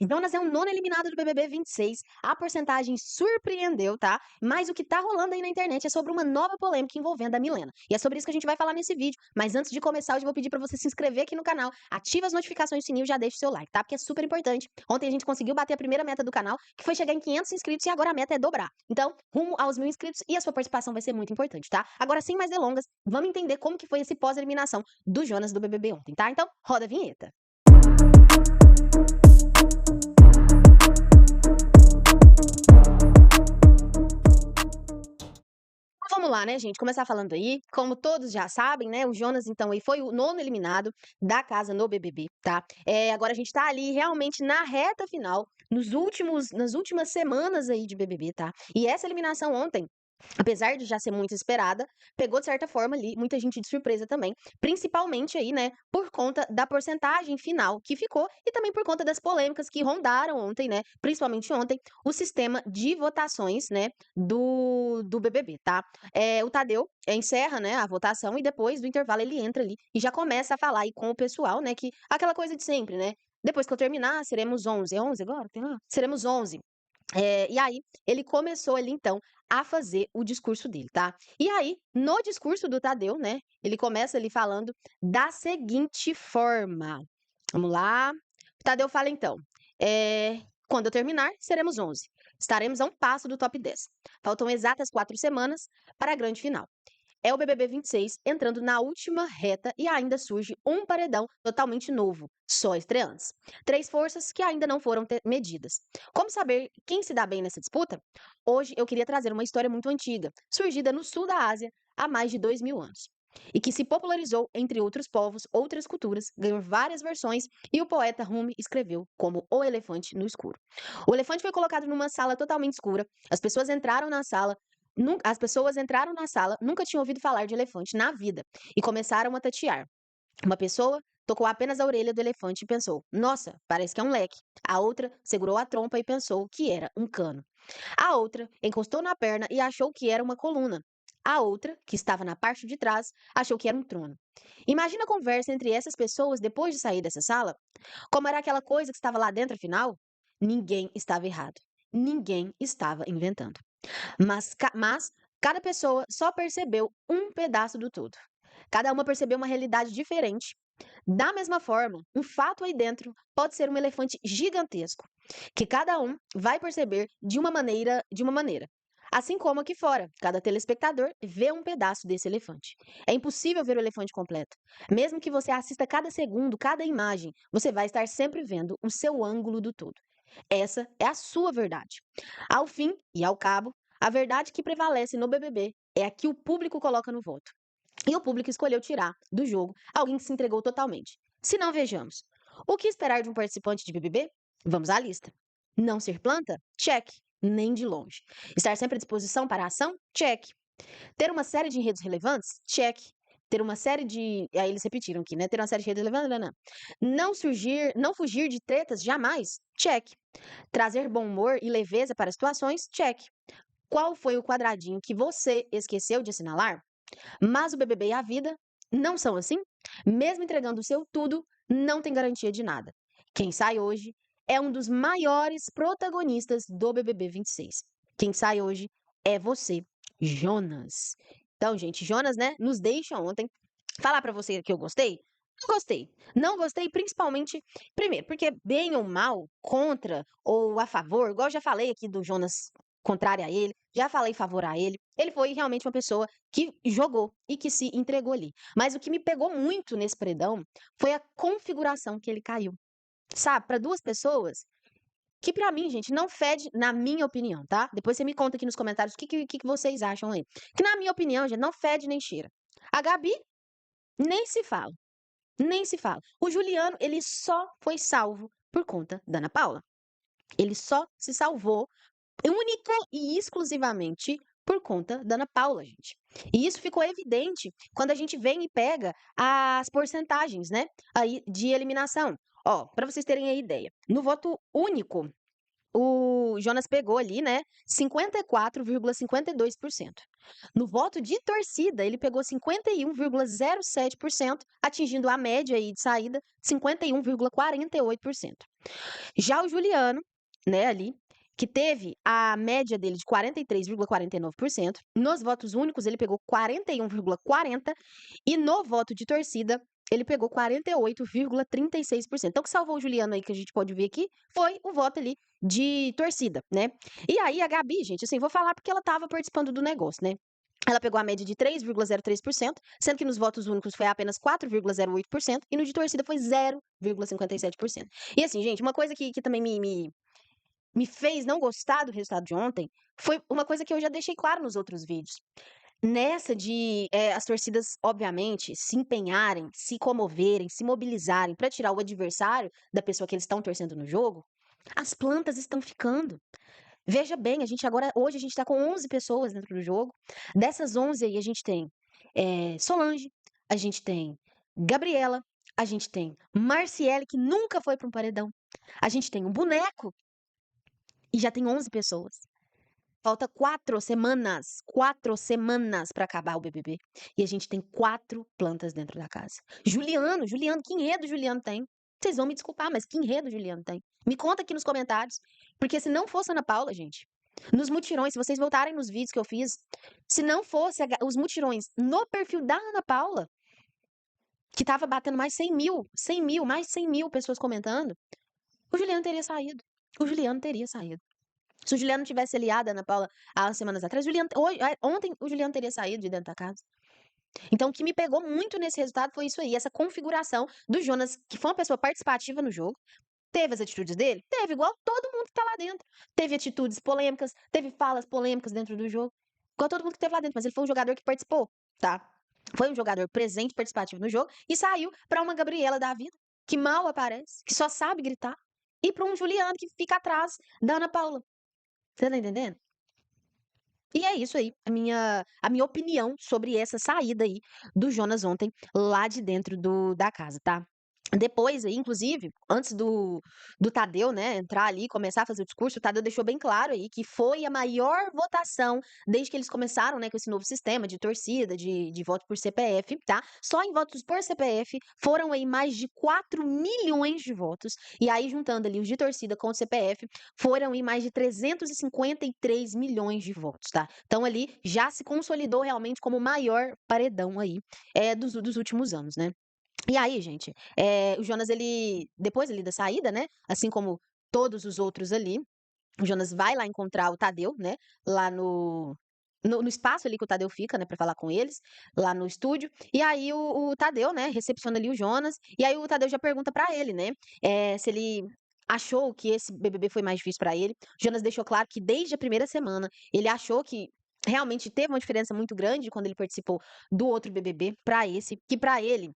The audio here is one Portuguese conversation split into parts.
Jonas é o nono eliminado do BBB 26. A porcentagem surpreendeu, tá? Mas o que tá rolando aí na internet é sobre uma nova polêmica envolvendo a Milena. E é sobre isso que a gente vai falar nesse vídeo. Mas antes de começar, eu já vou pedir pra você se inscrever aqui no canal, ativa as notificações do sininho e já deixa o seu like, tá? Porque é super importante. Ontem a gente conseguiu bater a primeira meta do canal, que foi chegar em 500 inscritos, e agora a meta é dobrar. Então, rumo aos 1000 inscritos, e a sua participação vai ser muito importante, tá? Agora, sem mais delongas, vamos entender como que foi esse pós-eliminação do Jonas do BBB ontem, tá? Então, roda a vinheta. Vamos lá, né, gente? Começar falando aí. Como todos já sabem, né? O Jonas, então, aí foi o nono eliminado da casa no BBB, tá? Agora a gente tá ali realmente na reta final, nas últimas semanas aí de BBB, tá? E essa eliminação ontem, apesar de já ser muito esperada, pegou de certa forma ali muita gente de surpresa também, principalmente aí, né, por conta da porcentagem final que ficou e também por conta das polêmicas que rondaram ontem, né, principalmente ontem, o sistema de votações, né, do BBB, tá? O Tadeu encerra, né, a votação e depois do intervalo ele entra ali e já começa a falar aí com o pessoal, né, que aquela coisa de sempre, né? Depois que eu terminar, seremos 11. É 11 agora? Tem lá? Seremos 11. E aí, ele começou ali, então, a fazer o discurso dele, tá? E aí, no discurso do Tadeu, né, ele começa ali falando da seguinte forma. Vamos lá. O Tadeu fala, então, quando eu terminar, seremos 11. Estaremos a um passo do top 10. Faltam exatas 4 semanas para a grande final. É o BBB 26 entrando na última reta e ainda surge um paredão totalmente novo, só estreantes. 3 forças que ainda não foram medidas. Como saber quem se dá bem nessa disputa? Hoje eu queria trazer uma história muito antiga, surgida no sul da Ásia há mais de 2000 anos. E que se popularizou entre outros povos, outras culturas, ganhou várias versões e o poeta Rumi escreveu como O Elefante no Escuro. O elefante foi colocado numa sala totalmente escura, as pessoas entraram na sala, as pessoas entraram na sala, nunca tinham ouvido falar de elefante na vida e começaram a tatear. Uma pessoa tocou apenas a orelha do elefante e pensou: nossa, parece que é um leque. A outra segurou a trompa e pensou que era um cano. A outra encostou na perna e achou que era uma coluna. A outra, que estava na parte de trás, achou que era um trono. Imagina a conversa entre essas pessoas depois de sair dessa sala? Como era aquela coisa que estava lá dentro, afinal? Ninguém estava errado. Ninguém estava inventando. Mas cada pessoa só percebeu um pedaço do todo. Cada uma percebeu uma realidade diferente. Da mesma forma, um fato aí dentro pode ser um elefante gigantesco, que cada um vai perceber de uma maneira. Assim como aqui fora, cada telespectador vê um pedaço desse elefante. É impossível ver o elefante completo. Mesmo que você assista cada segundo, cada imagem, você vai estar sempre vendo o seu ângulo do todo. Essa é a sua verdade. Ao fim e ao cabo, a verdade que prevalece no BBB é a que o público coloca no voto. E o público escolheu tirar do jogo alguém que se entregou totalmente. Se não, vejamos. O que esperar de um participante de BBB? Vamos à lista. Não ser planta? Check. Nem de longe. Estar sempre à disposição para a ação? Check. Ter uma série de enredos relevantes? Check. Ter uma série de. Aí eles repetiram aqui, né? Ter uma série de enredos relevantes? Não, não. Não fugir de tretas? Jamais? Check. Trazer bom humor e leveza para situações? Check. Qual foi o quadradinho que você esqueceu de assinalar? Mas o BBB e a vida não são assim? Mesmo entregando o seu tudo, não tem garantia de nada. Quem sai hoje é um dos maiores protagonistas do BBB 26. Quem sai hoje é você, Jonas. Então, gente, Jonas, né, nos deixa ontem. Falar pra você que eu gostei? Não gostei. Não gostei principalmente, primeiro, porque bem ou mal, contra ou a favor, igual eu já falei aqui do Jonas contrário a ele, já falei favor a ele. Ele foi realmente uma pessoa que jogou e que se entregou ali. Mas o que me pegou muito nesse paredão foi a configuração que ele caiu. Sabe, para duas pessoas que pra mim, gente, não fede, na minha opinião, tá? Depois você me conta aqui nos comentários o que vocês acham aí. Que na minha opinião, gente, não fede nem cheira. A Gabi nem se fala, nem se fala. O Juliano, ele só foi salvo por conta da Ana Paula. Ele só se salvou única e exclusivamente por conta da Ana Paula, gente. E isso ficou evidente quando a gente vem e pega as porcentagens, né, aí de eliminação. Ó, para vocês terem a ideia, no voto único, o Jonas pegou ali, né, 54,52%. No voto de torcida, ele pegou 51,07%, atingindo a média aí de saída, 51,48%. Já o Juliano, né, ali, que teve a média dele de 43,49%, nos votos únicos ele pegou 41,40% e no voto de torcida ele pegou 48,36%. Então, o que salvou o Juliano aí, que a gente pode ver aqui, foi o voto ali de torcida, né? E aí, a Gabi, gente, assim, vou falar porque ela estava participando do negócio, né? Ela pegou a média de 3,03%, sendo que nos votos únicos foi apenas 4,08% e no de torcida foi 0,57%. E assim, gente, uma coisa que também me fez não gostar do resultado de ontem foi uma coisa que eu já deixei claro nos outros vídeos. Nessa de as torcidas, obviamente, se empenharem, se comoverem, se mobilizarem para tirar o adversário da pessoa que eles estão torcendo no jogo, as plantas estão ficando. Veja bem, hoje a gente tá com 11 pessoas dentro do jogo. Dessas 11 aí, a gente tem Solange, a gente tem Gabriela, a gente tem Marciele, que nunca foi para um paredão. A gente tem um boneco e já tem 11 pessoas. Falta 4 semanas para acabar o BBB. E a gente tem 4 plantas dentro da casa. Juliano, que enredo Juliano tem? Vocês vão me desculpar, mas que enredo Juliano tem? Me conta aqui nos comentários. Porque se não fosse a Ana Paula, gente, nos mutirões, se vocês voltarem nos vídeos que eu fiz, se não fosse os mutirões no perfil da Ana Paula, que tava batendo mais 100 mil, mais de 100 mil pessoas comentando, o Juliano teria saído. O Juliano teria saído. Se o Juliano tivesse aliado a Ana Paula há semanas atrás, ontem o Juliano teria saído de dentro da casa. Então, o que me pegou muito nesse resultado foi isso aí, essa configuração do Jonas, que foi uma pessoa participativa no jogo. Teve as atitudes dele? Teve, igual todo mundo que tá lá dentro. Teve atitudes polêmicas, teve falas polêmicas dentro do jogo. Igual todo mundo que teve lá dentro, mas ele foi um jogador que participou, tá? Foi um jogador presente, participativo no jogo e saiu pra uma Gabriela da vida, que mal aparece, que só sabe gritar, e pra um Juliano que fica atrás da Ana Paula. Você tá entendendo? E é isso aí, a minha opinião sobre essa saída aí do Jonas ontem, lá de dentro da casa, tá? Depois aí, inclusive, antes do Tadeu, né, entrar ali e começar a fazer o discurso, o Tadeu deixou bem claro aí que foi a maior votação desde que eles começaram, né, com esse novo sistema de torcida, de voto por CPF, tá? Só em votos por CPF foram aí mais de 4 milhões de votos, e aí juntando ali os de torcida com o CPF, foram aí mais de 353 milhões de votos, tá? Então ali já se consolidou realmente como o maior paredão aí dos últimos anos, né? E aí, gente, o Jonas, ele, depois ali da saída, né, assim como todos os outros ali, o Jonas vai lá encontrar o Tadeu, né, lá no espaço ali que o Tadeu fica, né, pra falar com eles, lá no estúdio. E aí o Tadeu, né, recepciona ali o Jonas, e aí o Tadeu já pergunta pra ele, né, se ele achou que esse BBB foi mais difícil pra ele. O Jonas deixou claro que desde a primeira semana ele achou que realmente teve uma diferença muito grande quando ele participou do outro BBB pra esse, que pra ele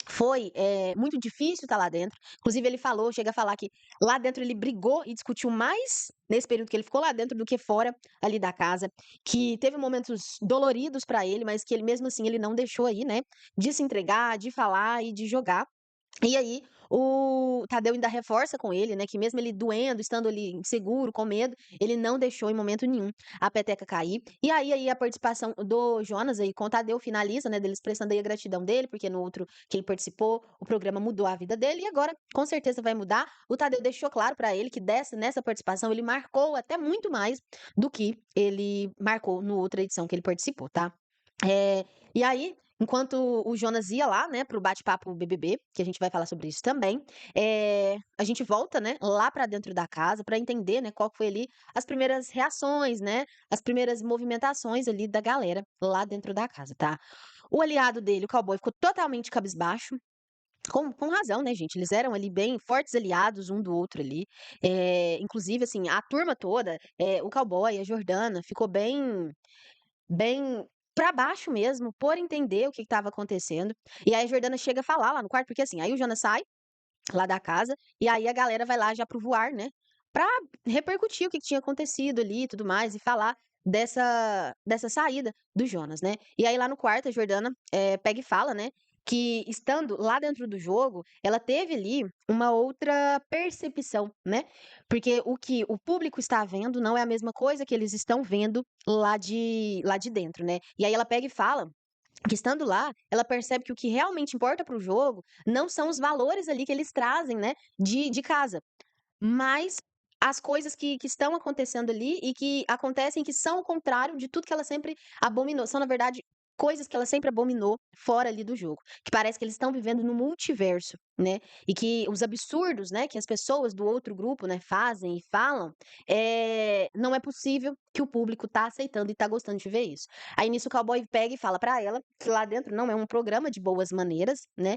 foi, muito difícil estar lá dentro. Inclusive ele falou, chega a falar que lá dentro ele brigou e discutiu mais nesse período que ele ficou lá dentro do que fora ali da casa, que teve momentos doloridos pra ele, mas que ele mesmo assim ele não deixou aí, né, de se entregar, de falar e de jogar. E aí, o Tadeu ainda reforça com ele, né, que mesmo ele doendo, estando ali inseguro, com medo, ele não deixou em momento nenhum a peteca cair. E aí a participação do Jonas aí com o Tadeu finaliza, né, dele expressando aí a gratidão dele, porque no outro que ele participou, o programa mudou a vida dele e agora com certeza vai mudar. O Tadeu deixou claro pra ele que nessa participação ele marcou até muito mais do que ele marcou no outra edição que ele participou, tá? E aí, enquanto o Jonas ia lá, né, para o bate-papo BBB, que a gente vai falar sobre isso também, a gente volta, né, lá pra dentro da casa pra entender, né, qual que foi ali as primeiras reações, né, as primeiras movimentações ali da galera lá dentro da casa, tá? O aliado dele, o cowboy, ficou totalmente cabisbaixo, com razão, né, gente? Eles eram ali bem fortes aliados um do outro ali. Inclusive, assim, a turma toda, o cowboy, a Jordana, ficou bem pra baixo mesmo, por entender o que estava acontecendo. E aí a Jordana chega a falar lá no quarto, porque assim, aí o Jonas sai lá da casa, e aí a galera vai lá já pro voar, né? Pra repercutir o que tinha acontecido ali e tudo mais, e falar dessa saída do Jonas, né? E aí lá no quarto, a Jordana pega e fala, né? Que estando lá dentro do jogo, ela teve ali uma outra percepção, né? Porque o que o público está vendo não é a mesma coisa que eles estão vendo lá de dentro, né? E aí ela pega e fala que estando lá, ela percebe que o que realmente importa para o jogo não são os valores ali que eles trazem, né, de casa. mais as coisas que estão acontecendo ali e que acontecem que são o contrário de tudo que ela sempre abominou. São, na verdade, coisas que ela sempre abominou fora ali do jogo. Que parece que eles estão vivendo no multiverso, né? E que os absurdos, né, que as pessoas do outro grupo, né, fazem e falam, não é possível que o público tá aceitando e tá gostando de ver isso. Aí nisso o cowboy pega e fala pra ela que lá dentro não é um programa de boas maneiras, né?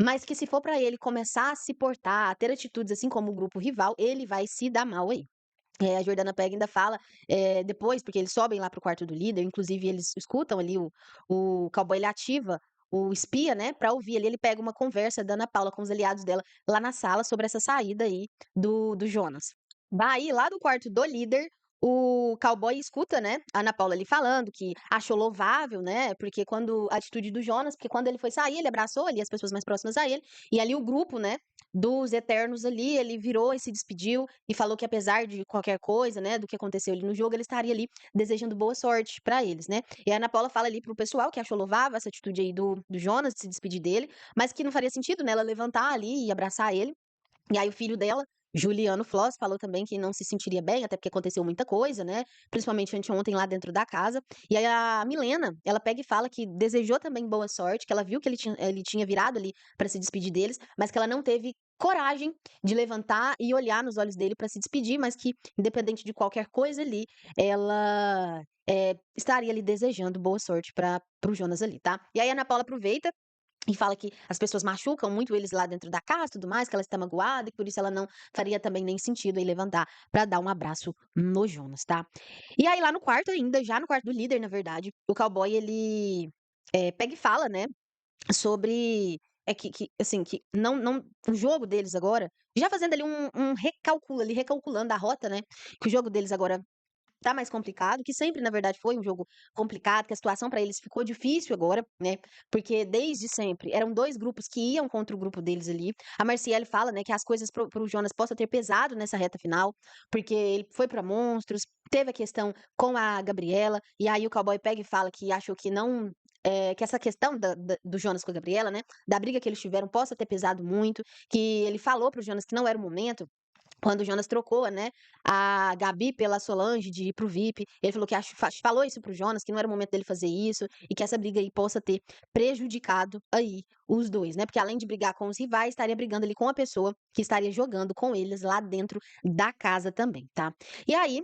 Mas que se for pra ele começar a se portar, a ter atitudes assim como o grupo rival, ele vai se dar mal aí. A Jordana pega e ainda fala, depois, porque eles sobem lá pro quarto do líder, inclusive eles escutam ali o cowboy, ele ativa o espia, né, pra ouvir ali, ele pega uma conversa da Ana Paula com os aliados dela lá na sala sobre essa saída aí do Jonas. Daí, lá do quarto do líder, o cowboy escuta, né, a Ana Paula ali falando que achou louvável, né, porque quando a atitude do Jonas, porque quando ele foi sair, ele abraçou ali as pessoas mais próximas a ele, e ali o grupo, né, dos Eternos ali, ele virou e se despediu e falou que apesar de qualquer coisa, né, do que aconteceu ali no jogo, ele estaria ali desejando boa sorte pra eles, né. E a Ana Paula fala ali pro pessoal que achou louvável essa atitude aí do Jonas de se despedir dele, mas que não faria sentido, né, ela levantar ali e abraçar ele. E aí o filho dela, Juliano Floss, falou também que não se sentiria bem, até porque aconteceu muita coisa, né, principalmente anteontem lá dentro da casa. E aí a Milena, ela pega e fala que desejou também boa sorte, que ela viu que ele tinha virado ali pra se despedir deles, mas que ela não teve coragem de levantar e olhar nos olhos dele pra se despedir, mas que independente de qualquer coisa ali, ela, estaria ali desejando boa sorte para o Jonas ali, tá. E aí a Ana Paula aproveita e fala que as pessoas machucam muito eles lá dentro da casa, e tudo mais, que ela está magoada e por isso ela não faria também nem sentido aí levantar pra dar um abraço no Jonas, tá. E aí lá no quarto ainda, já no quarto do líder, na verdade, o cowboy ele, pega e fala, né, sobre que assim, que não o jogo deles agora já fazendo ali um recalculo ali, recalculando a rota, né, que o jogo deles agora tá mais complicado, que sempre, na verdade, foi um jogo complicado, que a situação para eles ficou difícil agora, né, porque desde sempre eram 2 grupos que iam contra o grupo deles ali. A Marciele fala, né, que as coisas para o Jonas possa ter pesado nessa reta final, porque ele foi pra monstros, teve a questão com a Gabriela, e aí o cowboy pega e fala que achou que não que essa questão do Jonas com a Gabriela, né, da briga que eles tiveram possa ter pesado muito, que ele falou para o Jonas que não era o momento, quando o Jonas trocou, né, a Gabi pela Solange de ir para o VIP, ele falou que falou isso para o Jonas, que não era o momento dele fazer isso, e que essa briga aí possa ter prejudicado aí os 2, né, porque além de brigar com os rivais, estaria brigando ali com a pessoa que estaria jogando com eles lá dentro da casa também, tá. E aí,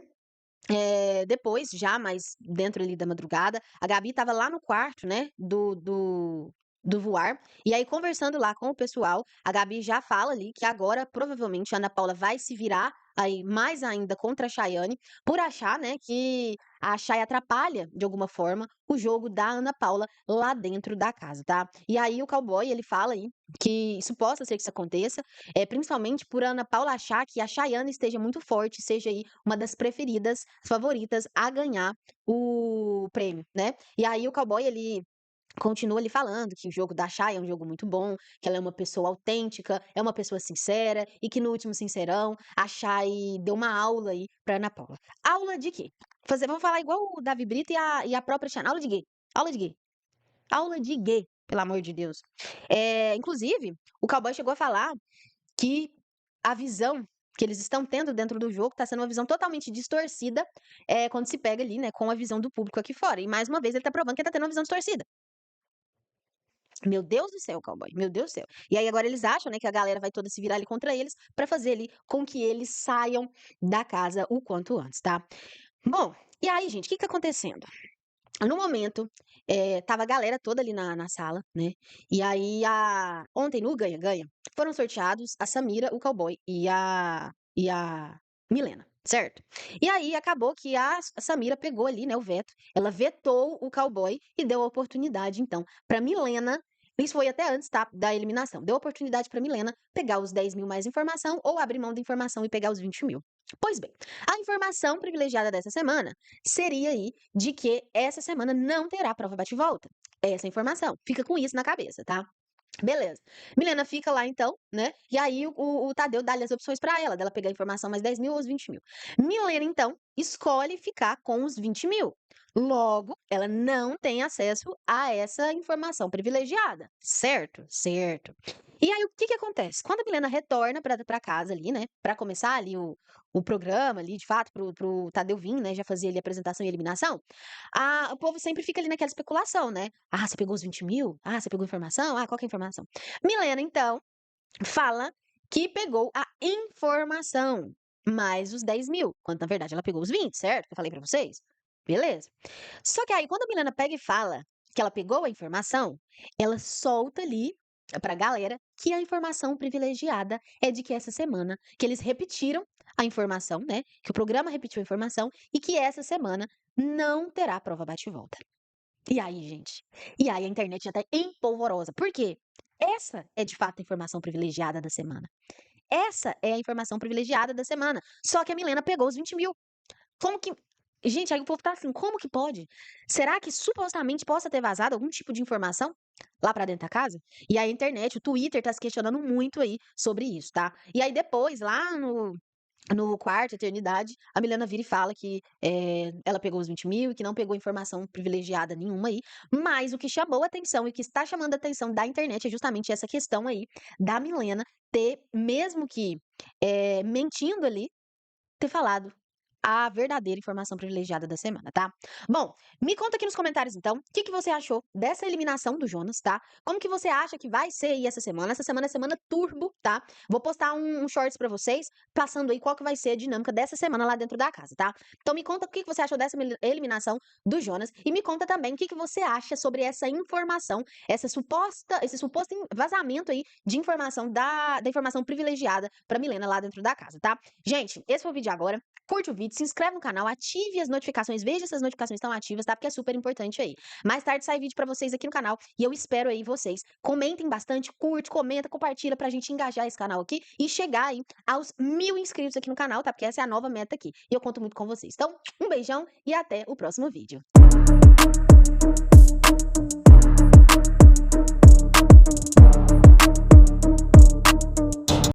depois, já mais dentro ali da madrugada, a Gabi estava lá no quarto, né, do voar, e aí conversando lá com o pessoal, a Gabi já fala ali que agora provavelmente a Ana Paula vai se virar aí mais ainda contra a Chayane, por achar, né, que a Chay atrapalha de alguma forma o jogo da Ana Paula lá dentro da casa, tá? E aí o cowboy, ele fala aí que isso possa ser que isso aconteça, principalmente por a Ana Paula achar que a Chayane esteja muito forte, seja aí uma das preferidas, favoritas a ganhar o prêmio, né? E aí o cowboy, ele continua ali falando que o jogo da Chay é um jogo muito bom, que ela é uma pessoa autêntica, é uma pessoa sincera, e que no último Sincerão, a Chay deu uma aula aí pra Ana Paula. Aula de quê? Vamos falar igual o Davi Brito e a própria Xana, aula de quê? Aula de quê? Aula de quê, pelo amor de Deus. Inclusive, o cowboy chegou a falar que a visão que eles estão tendo dentro do jogo tá sendo uma visão totalmente distorcida, quando se pega ali, né, com a visão do público aqui fora. E mais uma vez ele tá provando que ele tá tendo uma visão distorcida. Meu Deus do céu, cowboy, meu Deus do céu. E aí agora eles acham, né, que a galera vai toda se virar ali contra eles pra fazer ali com que eles saiam da casa o quanto antes, tá? Bom, e aí, gente, o que que tá acontecendo? No momento, estava a galera toda ali na sala, né? E aí ontem no Ganha Ganha foram sorteados a Samira, o cowboy e a Milena, certo? E aí acabou que a Samira pegou ali, né, o veto. Ela vetou o cowboy e deu a oportunidade, então, pra Milena. Isso foi até antes, tá, da eliminação. Deu a oportunidade pra Milena pegar os 10.000 mais informação ou abrir mão da informação e pegar os 20.000. Pois bem, a informação privilegiada dessa semana seria aí de que essa semana não terá prova bate-volta. Essa informação. Fica com isso na cabeça, tá? Beleza. Milena fica lá então, né? E aí o Tadeu dá-lhe as opções pra ela, dela pegar a informação mais 10.000 ou os 20.000. Milena, então, escolhe ficar com os 20.000. Logo, ela não tem acesso a essa informação privilegiada, certo? Certo. E aí, o que que acontece? Quando a Milena retorna para casa ali, né, para começar ali o programa ali, de fato, pro Tadeu vir, né, já fazia ali a apresentação e eliminação, o povo sempre fica ali naquela especulação, né? Ah, você pegou os 20.000? Ah, você pegou informação? Ah, qual que é a informação? Milena, então, fala que pegou a informação, mais os 10.000, quando na verdade ela pegou os 20, certo? Que eu falei pra vocês? Beleza. Só que aí quando a Milena pega e fala que ela pegou a informação, ela solta ali pra galera que a informação privilegiada é de que essa semana, que eles repetiram a informação, né? Que o programa repetiu a informação e que essa semana não terá prova bate-volta. E aí, gente? E aí a internet já tá empolvorosa. Por quê? Essa é de fato a informação privilegiada da semana. Essa é a informação privilegiada da semana. Só que a Milena pegou os 20.000. Como que. Gente, aí o povo tá assim, como que pode? Será que supostamente possa ter vazado algum tipo de informação lá pra dentro da casa? E aí a internet, o Twitter tá se questionando muito aí sobre isso, tá? E aí depois, lá no quarto, eternidade, a Milena vira e fala que ela pegou os 20.000 e que não pegou informação privilegiada nenhuma aí. Mas o que chamou a atenção e o que está chamando a atenção da internet é justamente essa questão aí da Milena ter, mesmo que mentindo ali, ter falado a verdadeira informação privilegiada da semana, tá? Bom, me conta aqui nos comentários então, o que que você achou dessa eliminação do Jonas, tá? Como que você acha que vai ser aí essa semana? Essa semana é semana turbo, tá? Vou postar um shorts pra vocês, passando aí qual que vai ser a dinâmica dessa semana lá dentro da casa, tá? Então me conta o que que você achou dessa eliminação do Jonas e me conta também o que que você acha sobre essa informação, esse suposto vazamento aí de informação da informação privilegiada pra Milena lá dentro da casa, tá? Gente, esse foi o vídeo de agora. Curte o vídeo, se inscreve no canal, ative as notificações, veja se as notificações estão ativas, tá? Porque é super importante aí. Mais tarde sai vídeo pra vocês aqui no canal e eu espero aí vocês. Comentem bastante, curte, comenta, compartilha pra gente engajar esse canal aqui e chegar aí aos 1.000 inscritos aqui no canal, tá? Porque essa é a nova meta aqui e eu conto muito com vocês. Então, um beijão e até o próximo vídeo.